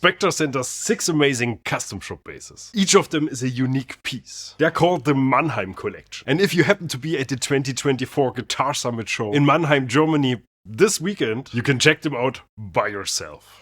Spectre sent us 6 amazing custom shop bases. Each of them is a unique piece. They're called the Mannheim Collection. And if you happen to be at the 2024 Guitar Summit show in Mannheim, Germany this weekend, you can check them out by yourself.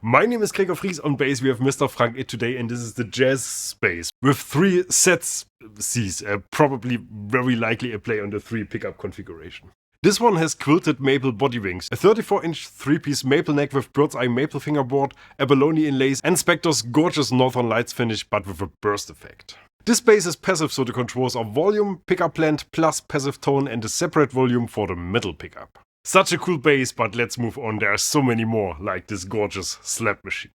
My name is Gregor Fries. On bass we have Mr. Frank It today, and this is the Jazz Bass with 3 sets Cs, probably very likely a play on the 3 pickup configuration. This one has quilted maple body wings, a 34-inch 3-piece maple neck with bird's eye maple fingerboard, abalone inlays, and Spectre's gorgeous Northern Lights finish but with a burst effect. This bass is passive, so the controls are volume, pickup blend, plus passive tone and a separate volume for the middle pickup. Such a cool bass, but let's move on. There are so many more, like this gorgeous slap machine.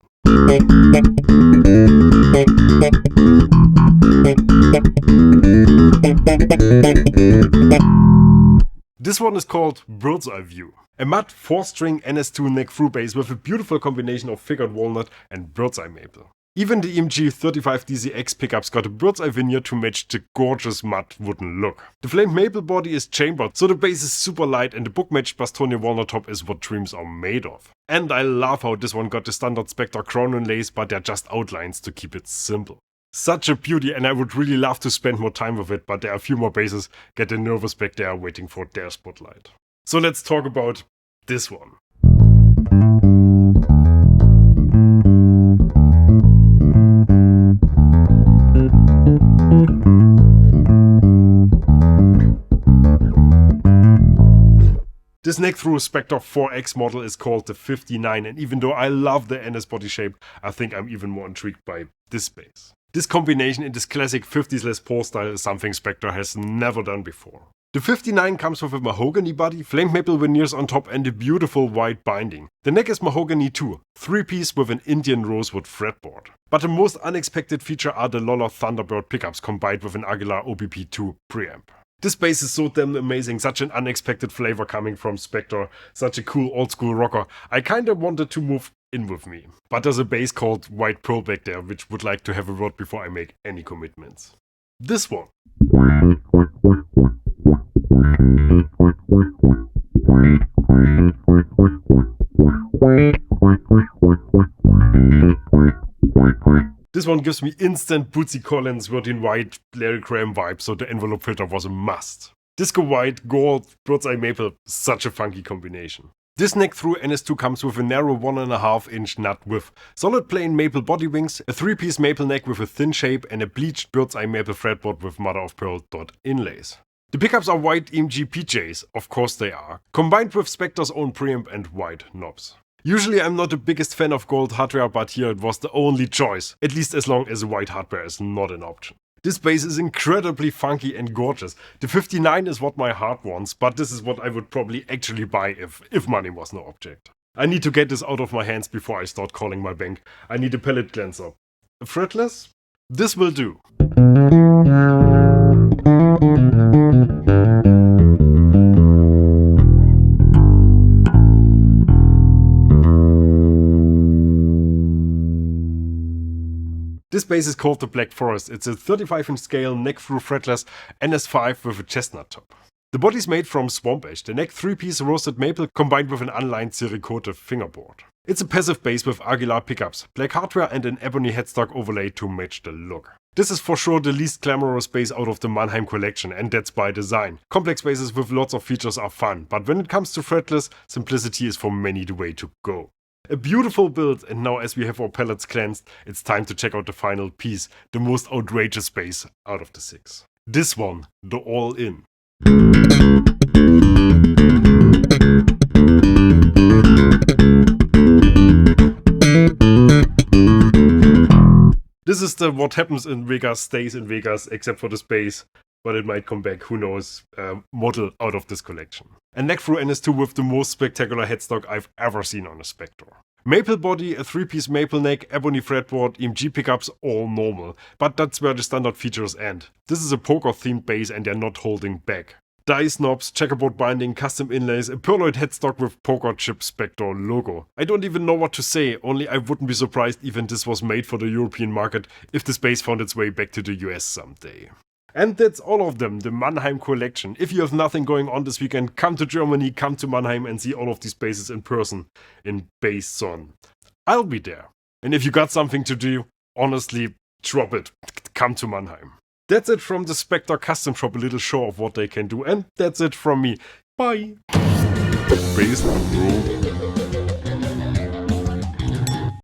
This one is called Bird's Eye View. A matte 4-string NS2 neck-through bass with a beautiful combination of figured walnut and bird's eye maple. Even the EMG 35DZX pickups got a bird's eye veneer to match the gorgeous matte wooden look. The flamed maple body is chambered, so the bass is super light, and the book-matched Bastogne walnut top is what dreams are made of. And I love how this one got the standard Spectre crown inlays, but they're just outlines to keep it simple. Such a beauty, and I would really love to spend more time with it, but there are a few more basses getting nervous back there waiting for their spotlight. So let's talk about this one. This neck-through Spectre 4X model is called the 59, and even though I love the NS body shape, I think I'm even more intrigued by this bass. This combination in this classic 50s Les Paul style is something Spectre has never done before. The 59 comes with a mahogany body, flamed maple veneers on top, and a beautiful white binding. The neck is mahogany too, 3-piece with an Indian rosewood fretboard. But the most unexpected feature are the Lollar Thunderbird pickups combined with an Aguilar OBP2 preamp. This bass is so damn amazing, such an unexpected flavor coming from Spectre, such a cool old school rocker. I kinda wanted to move in with me. But there's a bass called White Pearl back there, which would like to have a word before I make any commitments. This one. This one gives me instant Bootsy Collins Virgin White Larry Graham vibe, so the envelope filter was a must. Disco white, gold, bird's eye maple, such a funky combination. This neck-through NS2 comes with a narrow 1.5-inch nut width, solid plain maple body wings, a 3-piece maple neck with a thin shape, and a bleached bird's eye maple fretboard with mother-of-pearl dot inlays. The pickups are white EMG PJs, of course they are, combined with Spectre's own preamp and white knobs. Usually I'm not the biggest fan of gold hardware, but here it was the only choice, at least as long as white hardware is not an option. This bass is incredibly funky and gorgeous. The 59 is what my heart wants, but this is what I would probably actually buy if money was no object. I need to get this out of my hands before I start calling my bank. I need a palette cleanser. A fretless? This will do. This bass is called the Black Forest. It's a 35-inch scale neck-through fretless NS5 with a chestnut top. The body's made from swamp ash, the neck 3-piece roasted maple combined with an unlined Cerakote fingerboard. It's a passive bass with Aguilar pickups, black hardware and an ebony headstock overlay to match the look. This is for sure the least glamorous bass out of the Mannheim collection, and that's by design. Complex basses with lots of features are fun, but when it comes to fretless, simplicity is for many the way to go. A beautiful build, and now as we have our palettes cleansed, it's time to check out the final piece, the most outrageous bass out of the 6. This one, the All-In. This is the what happens in Vegas stays in Vegas, except for the space, but it might come back, who knows, model out of this collection. A neck-through NS2 with the most spectacular headstock I've ever seen on a Spectre. Maple body, a 3-piece maple neck, ebony fretboard, EMG pickups, all normal. But that's where the standard features end. This is a poker themed base and they're not holding back. Dice knobs, checkerboard binding, custom inlays, a Perloid headstock with Poker Chip Spectre logo. I don't even know what to say, only I wouldn't be surprised even this was made for the European market if this base found its way back to the US someday. And that's all of them, the Mannheim collection. If you have nothing going on this weekend, come to Germany, come to Mannheim and see all of these bases in person in Baseson. I'll be there. And if you got something to do, honestly, drop it. Come to Mannheim. That's it from the Spectre Custom Shop, a little show of what they can do, and that's it from me. Bye! Baseline, bro.